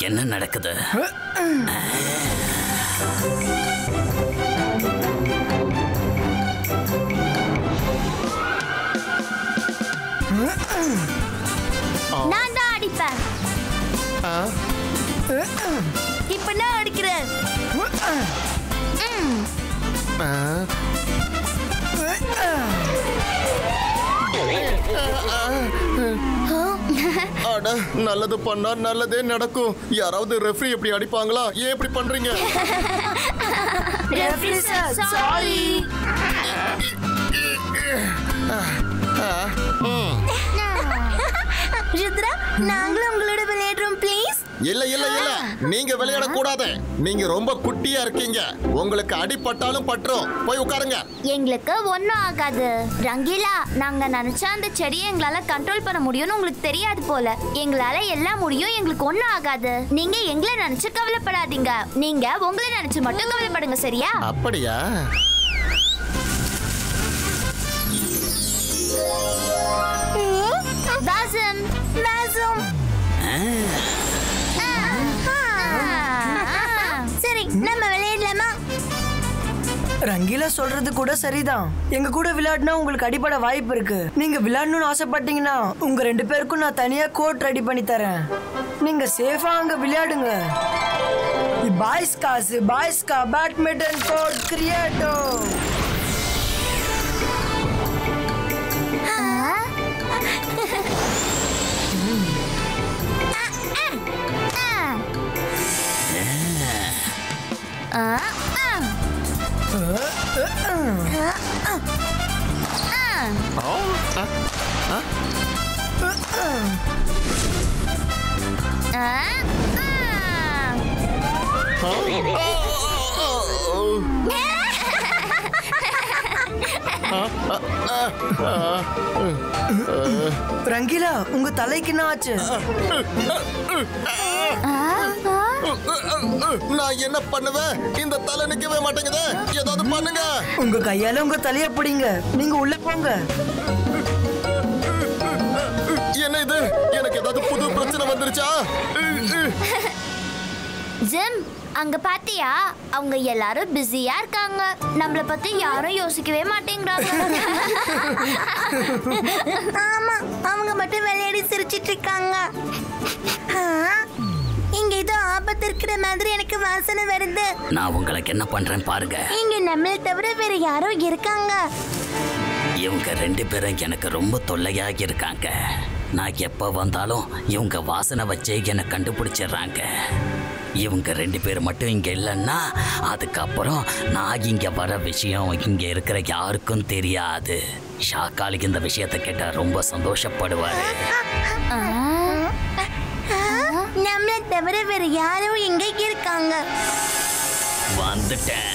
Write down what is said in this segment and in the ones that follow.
இங்க என்ன நடக்குது? நான் தான் அடிப்பேன். இப்ப நான் அடிக்கிறேன். அட, நல்லது பண்ணா நல்லதே நடக்கும். யாராவது ரெஃப்ரி எப்படி அடிப்பாங்களா? ஏன் இப்படி பண்றீங்க? Referee sir, sorry. ருத்ரா, நாங்களும் உங்களோட விளையாடுறோம் ப்ளீஸ். இல்ல இல்ல இல்ல, நீங்க விளையாட கூடாது. நீங்க ரொம்ப குட்டியா இருக்கீங்க. உங்களுக்கு அடிபட்டாலும் பற்றும். போய் உட்காருங்க. எங்களுக்கு ஒன்றும் ஆகாது. ரங்கீலா, நாங்க நினைச்சா அந்த செடியை எங்களால கண்ட்ரோல் பண்ண முடியும்னு உங்களுக்கு தெரியாது போல. எங்களால எல்லாம் முடியும், எங்களுக்கு ஒன்றும் ஆகாது. நீங்க எங்களை நினைச்சு கவலைப்படாதீங்க. நீங்க உங்களை நினைச்சு மட்டும் கவலைப்படுங்க, சரியா? அப்படியா? தாசம், தாசம். சரி, நம்ம விளையாடலாமா? ரங்கீலா சொல்றது கூட சரிதான். எங்க கூட விளையாடினா உங்களுக்கு அடிபட வாய்ப்பு இருக்கு. நீங்க விளையாடணும்னு ஆசைப்பட்டீங்கன்னா உங்க 2 பேருக்கும் நான் தனியா கோட் ரெடி பண்ணி தரேன். நீங்க சேஃபா அங்க விளையாடுங்க. பாய்ஸ் கா பேட்மிண்டன் கோட் கிரியேட்டோ. ரங்கீலா, உங்க தலைக்கு என்ன ஆச்சு? நான் என்ன பண்ணுவேன்? இந்த தலை நிக்கவே மாட்டேங்குது. ஏதாவது பண்ணுங்க. உங்க கையால உங்க தலைய பிடிங்க. நீங்க உள்ள போங்க. என்ன இது? எனக்கு ஏதாவது புது பிரச்சனை வந்துருச்சா? ஜிம், அங்க பாத்தியா? அவங்க எல்லாரும் பிஸியா இருக்காங்க. நம்மள பத்தி யாரும் யோசிக்கவே மாட்டேங்கிறாங்க. ஆமா, அவங்க மட்டும் விளையாடி சிரிச்சிட்டு இருக்காங்க. இங்க ஏதோ ஆபத்து இருக்கிற மாதிரி எனக்கு வாசனை வருது. நான் உங்களுக்கு என்ன பண்றேன் பாருங்க. இங்க நம்மள தவிர வேற யாரோ இருக்காங்க. இவங்க 2 பேரும் எனக்கு ரொம்ப தொல்லையாக இருக்காங்க. நான் எப்ப வந்தாலும் இவங்க வாசனை வச்சே என்னை கண்டுபிடிச்சிடுறாங்க. இவங்க 2 பேர் மட்டும் இங்க இல்லைன்னா அதுக்கப்புறம் நான் இங்க வர விஷயம் இங்க இருக்கிற யாருக்கும் தெரியாது. ஷாக்காலிக்கு இந்த விஷயத்தை கேட்டா ரொம்ப சந்தோஷப்படுவாரு. நம்மள தவிர வேற யாரோ எங்க இருக்காங்க. வந்துட்டேன்.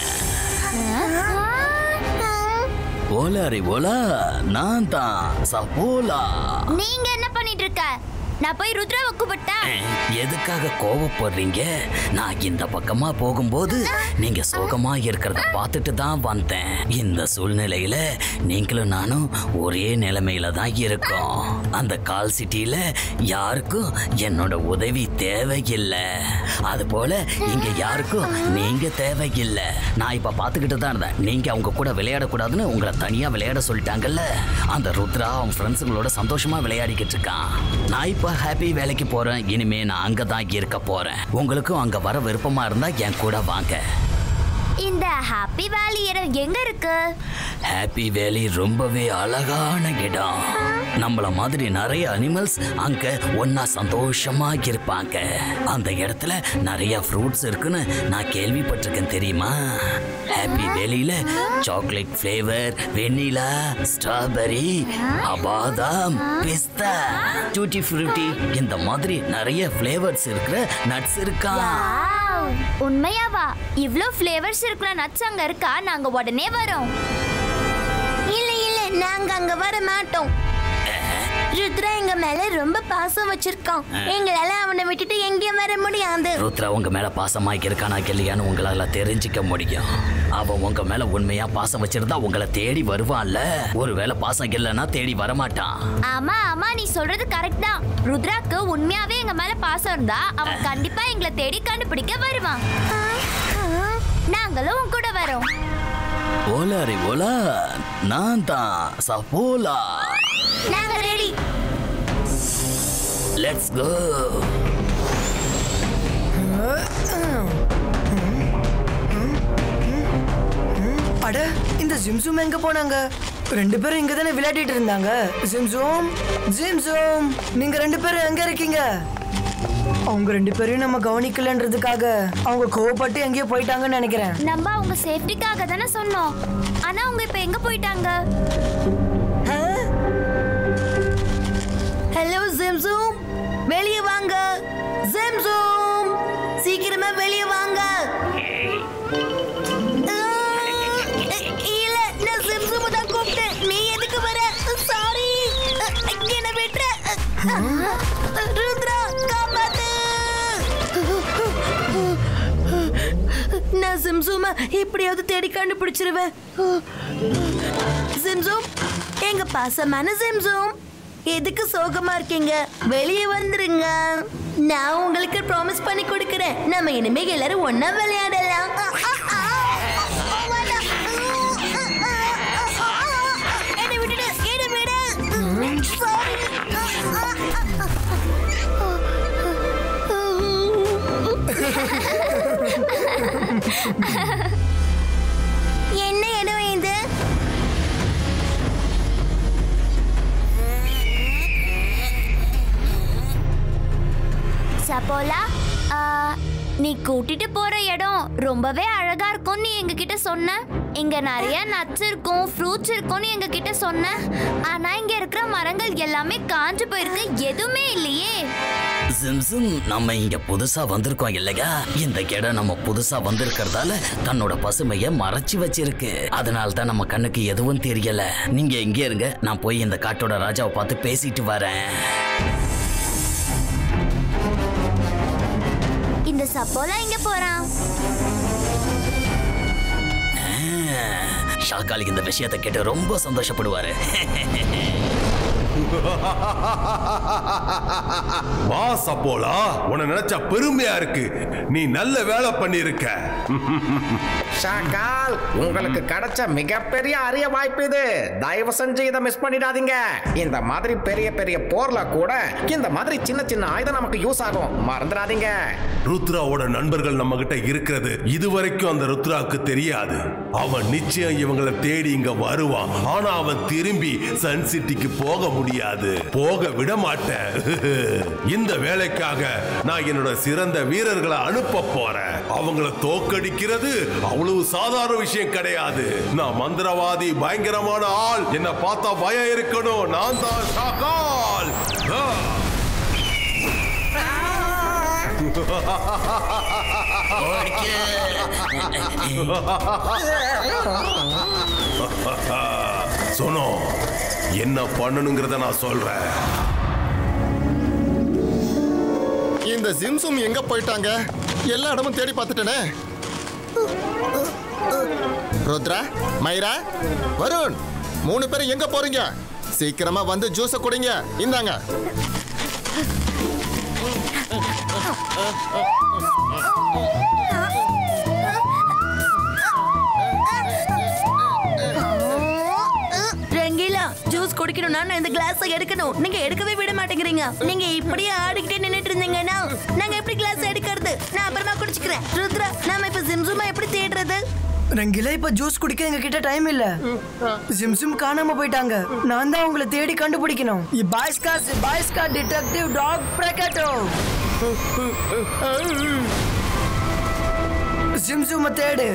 ஓலாரி ஓலா, நான் தான் சபோலா. நீங்க என்ன பண்ணிட்டு இருக்க? நான் போய் ருத்ராவை கூப்பிட்டேன். எதுக்காக கோவப்படுறீங்க? நான் இந்த பக்கமா போகும்போது நீங்க சோகமா இருக்கிறத பார்த்துட்டு தான் வந்தேன். இந்த சூழ்நிலையில நீங்களும் நானும் ஒரே நிலைமையில தான் இருக்கோம். அந்த கால் சிட்டியில யாருக்கும் என்னோட உதவி தேவையில்லை. அது போல இங்க யாருக்கும் நீங்க தேவையில்லை. நான் இப்ப பாத்துக்கிட்டு தான் இருந்தேன். நீங்க அவங்க கூட விளையாடக்கூடாதுன்னு உங்களை தனியா விளையாட சொல்லிட்டாங்கல்ல. அந்த ருத்ரா அவன் ஃப்ரெண்ட்ஸுங்களோட சந்தோஷமா விளையாடிக்கிட்டு இருக்கான். நான் இப்ப ஹாப்பி வேலைக்கு போறேன். இனிமே நான் அங்கதான் இருக்க போறேன். உங்களுக்கும் அங்க வர விருப்பமா இருந்தா என் கூட வாங்க. இந்த ஹாப்பி வேலி இடம் எங்க இருக்கு? ஹாப்பி வேலி ரொம்பவே அழகான இடம். நம்மள மாதிரி நிறைய அனிமல்ஸ் அங்க ஒன்னா சந்தோஷமா இருப்பாங்க. அந்த இடத்துல நிறைய ஃப்ரூட்ஸ் இருக்குன்னு நான் கேள்விப்பட்டிருக்கேன், தெரியுமா? ஹாப்பி வேலியில சாக்லேட் ஃப்ளேவர், வெண்ணிலா, ஸ்ட்ராபெரி, பாதாம், பிஸ்தா, டூட்டி ஃப்ரூட்டி, இந்த மாதிரி நிறைய ஃப்ளேவர்ஸ் இருக்கிற நட்ஸ் இருக்கா. உண்மையாவா? இவ்ளோ ஃப்ளேவர்ஸ் இருக்கிற நட்ஸ் அங்க இருக்கா? நாங்க உடனே வரோம். இல்ல இல்ல, நாங்க அங்க வர மாட்டோம். ருத்ரா எங்க மேல ரொம்ப பாசம் வச்சிருக்கான். எங்களால அவனை விட்டுட்டு எங்கேயும் வர முடியாது. ருத்ரா உங்க மேல பாசமா இருக்கானா இல்லையான்னு உங்களால தெரிஞ்சுக்க முடியும். அவன் உங்க மேல உண்மையா பாசம் வச்சிருந்தா உங்களை தேடி வருவான்ல. ஒருவேளை பாசம் இல்லைன்னா தேடி வரமாட்டான். ஆமா ஆமா, நீ சொல்றது கரெக்ட் தான். ருத்ராக்கு உண்மையாவே எங்க மேல பாசம் இருந்தா அவன் கண்டிப்பா எங்களை தேடி கண்டுபிடிக்க வருவான். நாங்களும் உன் கூட வரோம். ஓலா ரே ஓலா, நான் தான் சபோலா. நாங்க ரெடி. Let's go. அட, இந்த ஜிம்சூம் எங்க போனாங்க? ரெண்டு பேரும் இங்க தானே விளையாடிட்டு இருந்தாங்க. ஜிம்சூம், ஜிம்சூம், நீங்க ரெண்டு பேரும் எங்க இருக்கீங்க? அவங்க ரெண்டு பேரையும் நம்ம கவனிக்கலன்றதுக்காக அவங்க கோவப்பட்டு எங்கேயோ போயிட்டாங்கன்னு நினைக்கிறேன். நம்ம அவங்க சேஃப்டிக்காக தானே சொன்னோம். ஆனா அவங்க இப்ப எங்க போயிட்டாங்க? ஹலோ ஜிம்சூம், வெளியே வாங்க. ஜிம்சூம், சீக்கிரமா வெளியே வாங்க. இல்ல, நான் ஜிம்சூம் தான் கூப்பிட்டேன். நீ எதுக்கு வர? சாரி, என்ன விட்டுற. ருத்ரா, காப்பாத்து. நான் ஜிம்சூமா எப்படியாவது தேடி கண்டுபிடிச்சிருவேன். ஜிம்சூம், எங்க பாசமான ஜிம்சூம், எதுக்கு சோகமா இருக்கீங்க? வெளியே வந்துருங்க. நான் உங்களுக்கு ப்ராமிஸ் பண்ணி கொடுக்கிறேன். நம்ம இனிமே எல்லாரும் ஒண்ணா விளையாடலாம். என்னை விட்டுடு, என்னை விடு. Sorry. என்ன இடம் இது? சபோலா, நீ கூட்டிட்டு போற இடம் ரொம்பவே அழகா இருக்கும். நீ எங்ககிட்ட சொன்ன இங்க நிறைய நட்ஸ் இருக்கும், ஃப்ரூட்ஸ் இருக்கும்னு எங்ககிட்ட சொன்ன. ஆனா இங்க இருக்கிற மரங்கள் எல்லாமே காஞ்சு போயிருக்கு, எதுவுமே இல்லையே. ஜிம்சம், நம்ம இங்க புதுசா வந்திருக்கோம் இல்லையா? இந்த இடம் நம்ம புதுசா வந்திருக்கிறதால தன்னோட பசுமைய மறைச்சு வச்சிருக்கு. அதனால தான் நம்ம கண்ணுக்கு எதுவும் தெரியல. நீங்க இங்கே இருங்க, நான் போய் இந்த காட்டோட ராஜாவை பார்த்து பேசிட்டு வரேன். இந்த சப்போலா இங்க போறான். ஷாக்காலிக்கு இந்த விஷயத்தை கேட்டு ரொம்ப சந்தோஷப்படுவாரு. வா சப்போலா, உன்னை நினைச்சா பெருமையா இருக்கு. நீ நல்ல வேலை பண்ணிருக்க. ஷாக்கால், உங்களுக்கு கிடைச்ச மிகப்பெரிய அரிய வாய்ப்பு இது. தயவு செஞ்சு இதை மிஸ் பண்ணிடாதீங்க. இந்த மாதிரி பெரிய பெரிய போர்ல கூட இந்த மாதிரி சின்ன சின்ன ஆயுதம் நமக்கு யூஸ் ஆகும், மறந்துடாதீங்க. ருத்ராவோட நண்பர்கள் நம்ம கிட்ட இருக்கிறது இதுவரைக்கும் அந்த ருத்ராவுக்கு தெரியாது. அவன் நிச்சயம் இவங்களை தேடி இங்க வருவான். ஆனா அவன் திரும்பி சன் சிட்டிக்கு போக முடியாது, போக விட மாட்டேன். இந்த வேலைக்காக நான் என்னோட சிறந்த வீரர்களை அனுப்ப போறேன். அவங்கள தோக்கடிக்கிறது அவ்வளவு சாதாரண விஷயம் கிடையாது. நான் மந்திரவாதி, பயங்கரமான ஆள். என்ன பார்த்தா பயம் இருக்கணும். நான் தான் ஷாக்கால். சொன்னோ, என்ன பண்ணணுங்கிறத நான் சொல்றேன். இந்த ஜிம்சும் எங்க போயிட்டாங்க? எல்லா இடமும் தேடி பார்த்துட்டேனே. ருத்ரா, மைரா, வருண், 3 பேரும் எங்க போறீங்க? சீக்கிரமா வந்து ஜூஸ குடிங்க. இந்தாங்க. ரங்கீலா, ஜூஸ் குடிக்கணும்னா நான் இந்த கிளாஸ் எடுக்கணும். நீங்க எடுக்கவே விட மாட்டேங்கிறீங்க. நீங்க இப்படியே ஆடிக்கிட்டே நின்னுட்டு இருந்தீங்கன்னா நாங்க எப்படி கிளாஸ் எடுக்கிறது? நான் அப்புறமா குடிச்சுக்கிறேன். ருத்ரா, நாம இப்ப ஜிம்சுமா எப்படி தேடுறது? ரங்கிலா, இப்ப ஜூஸ் குடிக்க எங்க கிட்ட டைம் இல்ல. ஜிம்சும் காணாம போயிட்டாங்க. நான் தான் உங்களை தேடி கண்டுபிடிக்கணும். பாய்ஸ்கா டிடெக்டிவ் டாக் பிரகட்டோ. ஜிம்சும தேடு.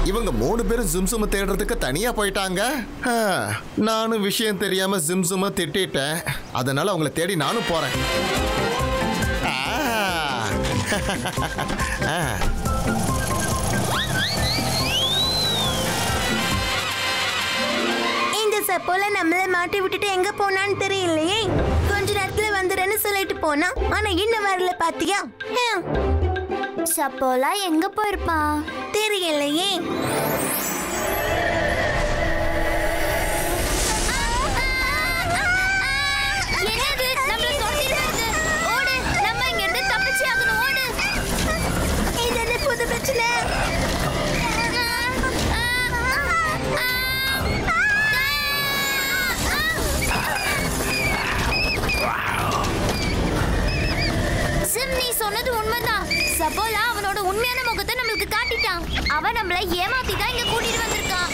இவங்க 3 பேரும் ஜிம்சும தேடுறதுக்கு தனியா போயிட்டாங்க. நானும் விஷயம் தெரியாம ஜிம்சும திட்டிட்டேன். அதனால அவங்கள தேடி நானும் போறேன். சப்போல நம்மள மாட்டி விட்டுட்டு எங்க போனான்னு தெரியலையே. கொஞ்ச நேரத்துல வந்துறேன்னு சொல்லிட்டு போனா, ஆனா இன்னும் வரல பாத்தியா? சப்போலா எங்க போயிருப்பான் தெரியலையே. புது பிரச்சனை. சிம், நீ சொன்னது உண்மைதான். சப்போலா அவனோட உண்மையான முகத்தை நம்மளுக்கு காட்டிட்டான். அவன் நம்மளை ஏமாத்தி தான் இங்க கூட்டிட்டு வந்திருக்கான்.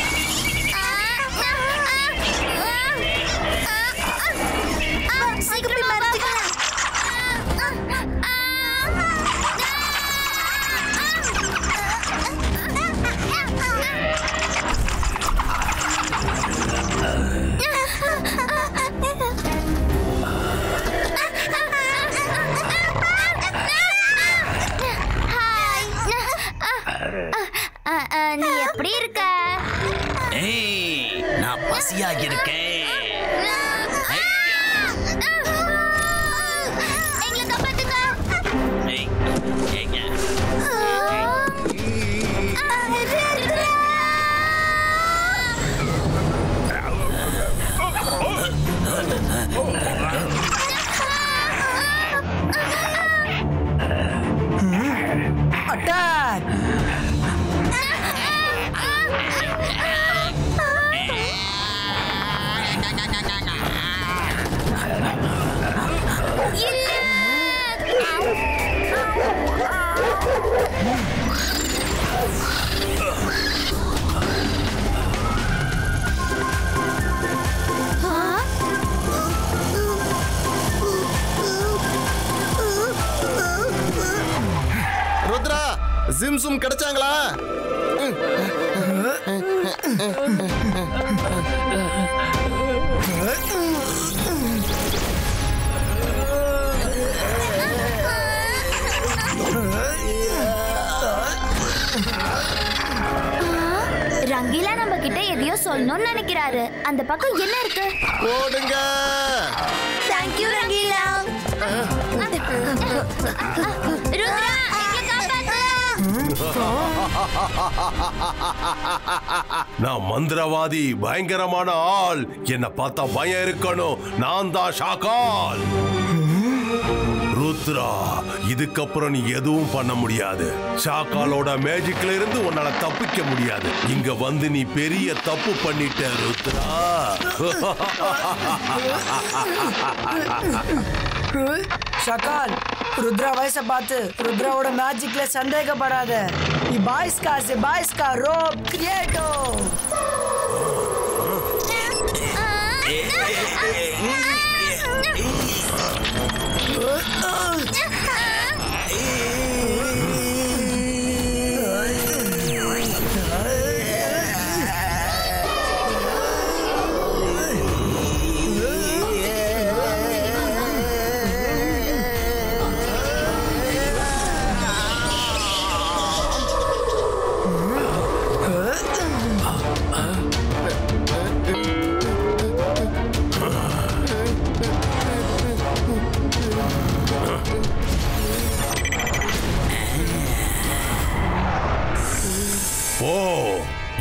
சீக்கிரம் மறைச்சுக்கலாம். நீ எப்படி இருக்க? நான் பசியாக இருக்கேன். Attack! ருத்ரா, ஜிம்சும் கிடைச்சாங்களா? ரங்கீலா நம்ம கிட்ட எதையோ சொல்லணும்னு நினைக்கிறாரு. அந்த பக்கம் என்ன இருக்கு? ஓடுங்க. Thank you Rangeela. ருத்ரா, எங்களை காப்பாத்து. நான் மந்திரவாதி, பயங்கரமான ஆள். என்ன பார்த்தா பயம் இருக்கணும். நான் தான் ஷாக்கால். ருத்ரா, இதுக்கப்புறம் நீ எதுவும் பண்ண முடியாது. ஷாக்காலோட மேஜிக்ல இருந்து உன்னால தப்பிக்க முடியாது. இங்க வந்து நீ பெரிய தப்பு பண்ணிட்ட ருத்ரா. ஷகால், ருத்ரா வயசை பார்த்து ருத்ராவோட மேஜிக்ல சந்தேகப்படாத. பாய்ஸ்கா ரோப் கிரியேட்டோ.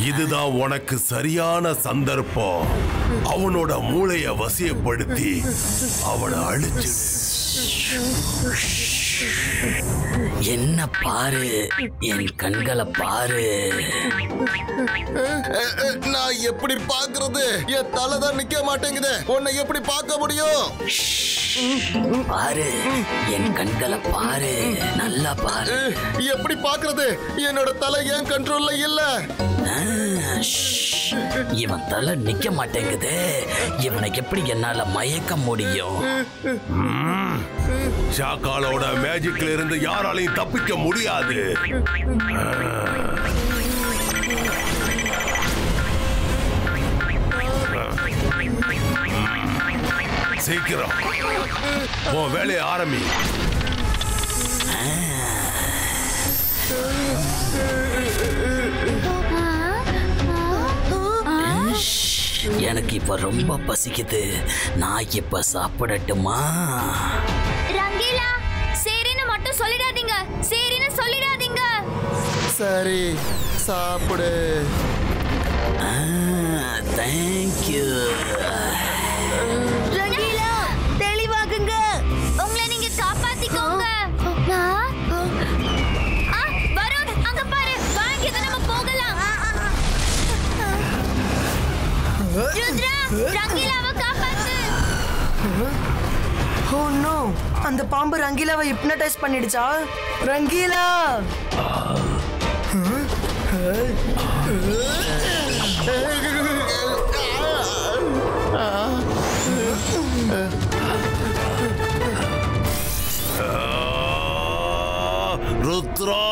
இதுதான் உனக்கு சரியான சந்தர்ப்பம். அவனோட மூளைய வசியப்படுத்தி அவனை அழிச்சு. என்ன பாரு, என் கண்களை பாரு. நான் எப்படி பாக்குறது? என் தலைதான் நிக்க மாட்டேங்குது. உன்னை எப்படி பார்க்க முடியும்? பாரு, என் கண்களை பாரு, நல்லா பாரு. எப்படி பாக்குறது? என்னோட தலை ஏன் கண்ட்ரோல்ல இல்ல. இவன் தலை நிக்க மாட்டேங்குது. இவனை எப்படி என்னால மயக்க முடியும்? ஷாக்காலோட மேஜிக்ல இருந்து யாராலையும் தப்பிக்க முடியாது. சீக்கிரம் உன் வேலையை ஆரம்பி. எனக்கு இப்ப ரொம்ப பசிக்குது. நான் இப்ப சாப்பிடட்டுமா? ரங்கீலா, சரின்னு மட்டும் சொல்லிடாதீங்க. சரின்னு சொல்லிடாதீங்க. சரி, சாப்பிடு. தேங்க்யூ. ரங்கீலா, தெளிவாக்குங்க. உங்களை நீங்க காப்பாத்திக்கோங்க. வருண், அங்க பாரு. வாங்க, நம்ம போகலாம். ருத்ரா, ரங்கீலாவை காப்பாத்து. ஓ நோ, அந்த பாம்பு ரங்கீலாவை ஹிப்னடைஸ் பண்ணிடுச்சா? ரங்கீலா! ருத்ரா!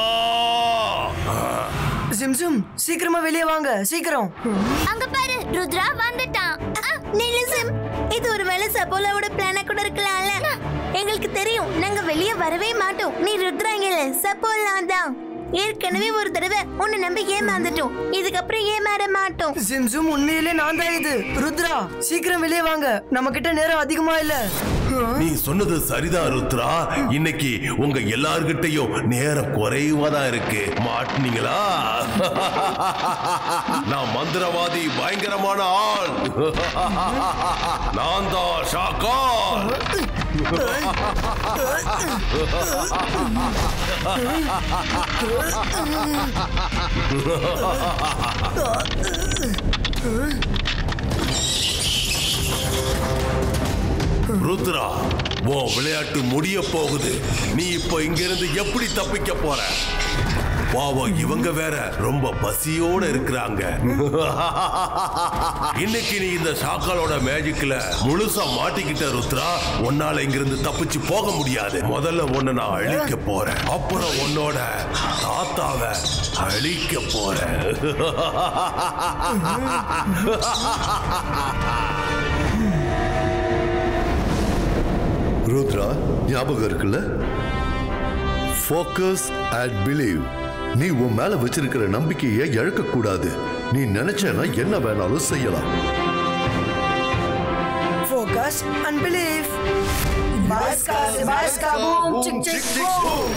சிம்சும், சீக்கிரமா வெளியே வாங்க, சீக்கிரம். அங்க பாரு, ருத்ரா வந்துட்டான். நிலுசிம், இது ஒரு வேளை சபோலாவோட பிளானா கூட இருக்கலாம்ல. எங்களுக்கு தெரியும், நாங்க வெளியே வரவே மாட்டோம். நீ ருத்ராங்கல சபோலா தான். ஏற்கனவே ஒரு தடவை உன்னை நம்பி ஏமாந்துட்டோம். இதுக்கப்புறம் ஏமாற மாட்டோம். சிம்சும், உண்மையிலே நான் தான் இது. ருத்ரா, சீக்கிரம் வெளியே வாங்க, நம்ம கிட்ட நேரம் அதிகமா இல்ல. நீ சொன்னது சரிதான் ருத்ரா. இன்னைக்கு உங்க எல்லார்கிட்டையும் நேரம் குறைவா தான் இருக்கு. மாட்டினீங்களா? நான் மந்திரவாதி, பயங்கரமான ஆள். நான் தான் ஷாக்கார். ருத்ரா, உன் விளையாட்டு முடிய போகுது. நீ இப்ப இங்கிருந்து எப்படி தப்பிக்க போற? பாவம், இவங்க வேற ரொம்ப பசியோட இருக்கிறாங்க. இன்னைக்கு நீ இந்த ஷாக்காலோட மேஜிக்ல முழுசா மாட்டிக்கிட்ட ருத்ரா. உன்னால இங்கிருந்து தப்பிச்சு போக முடியாது. முதல்ல உன்னை நான் அழிக்க போறேன். அப்புறம் உன்னோட தாத்தாவை அழிக்க போறேன். ருத்ரா, ஞாபகம் இருக்குல்ல? Focus and believe. நீ உன் மேல வச்சிருக்கிற நம்பிக்கையை இழக்க கூடாது. நீ நினைச்சேன்னா என்ன வேணாலும் செய்யலாம். Focus and believe. பாஸ்கா பாஸ்கா boom sick sick boom.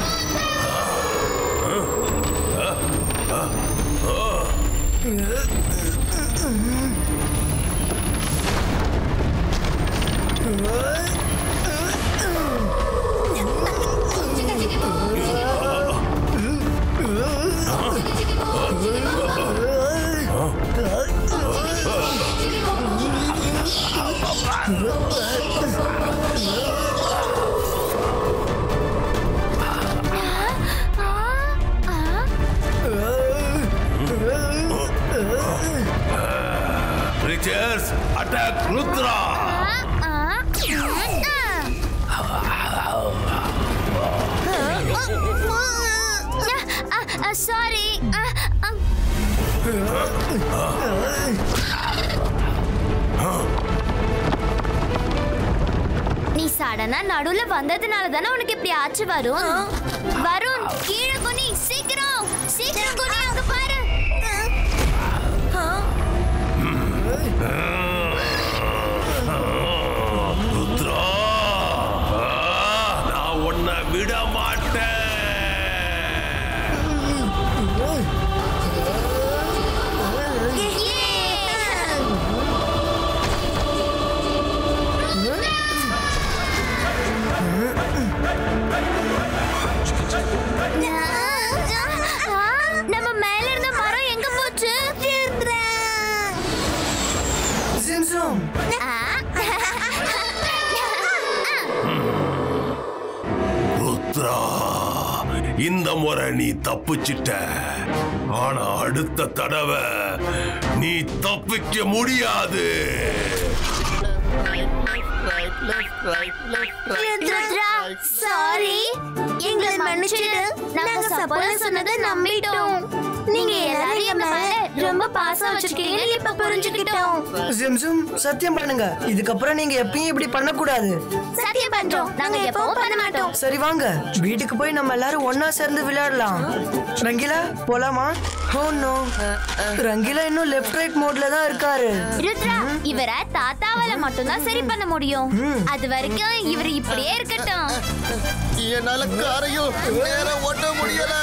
Creatures, attack Rudra! Sorry. நீ சடனா நடுவுல வந்ததுனால தானே உனக்கு இப்படி ஆச்சு. வருண், வருண், கீழே குனி, சீக்கிரம் சீக்கிரம் குனி, அங்க பாரு. ருத்ரா, நான் உன்னை விட மாட்டேன். நம்ம மேல இருந்த மரம் எங்க போச்சு? சிம்சும், ருத்ரா, இந்த முறை நீ தப்பிச்சிட்ட. ஆனா அடுத்த தடவை நீ தப்பிக்க முடியாது. ருத்ரா, சாரி. எங்களை மன்னிச்சிடு. நாங்க சப்போல சொன்னதை நம்பிட்டோம். நீங்க எல்லாரும் எங்க மேல ரொம்ப பாசம் வச்சிருக்கீங்கன்னு இப்ப புரிஞ்சுக்கிட்டோம். சிம்சும், சத்தியம் பண்ணுங்க, இதுக்கப்புறம் நீங்க எப்பயும் இப்படி பண்ணக்கூடாது. சத்தியம் பண்றோம், நாங்க எப்பவும் பண்ண மாட்டோம். சரி வாங்க, வீட்டுக்கு போய் நம்ம எல்லாரும் ஒன்னா சேர்ந்து விளையாடலாம். ரங்கீலா, போலாமா? ஓ நோ, ரங்கீலா இன்னும் லெஃப்ட் ரைட் மோட்ல தான் இருக்காரு. ருத்ரா, இவரை தாத்தாவால மட்டும்தான் சரி பண்ண முடியும். அது வரைக்கும் இவர் இப்படியே இருக்கட்டும். என்னால காரையும் நேரா ஓட்ட முடியல.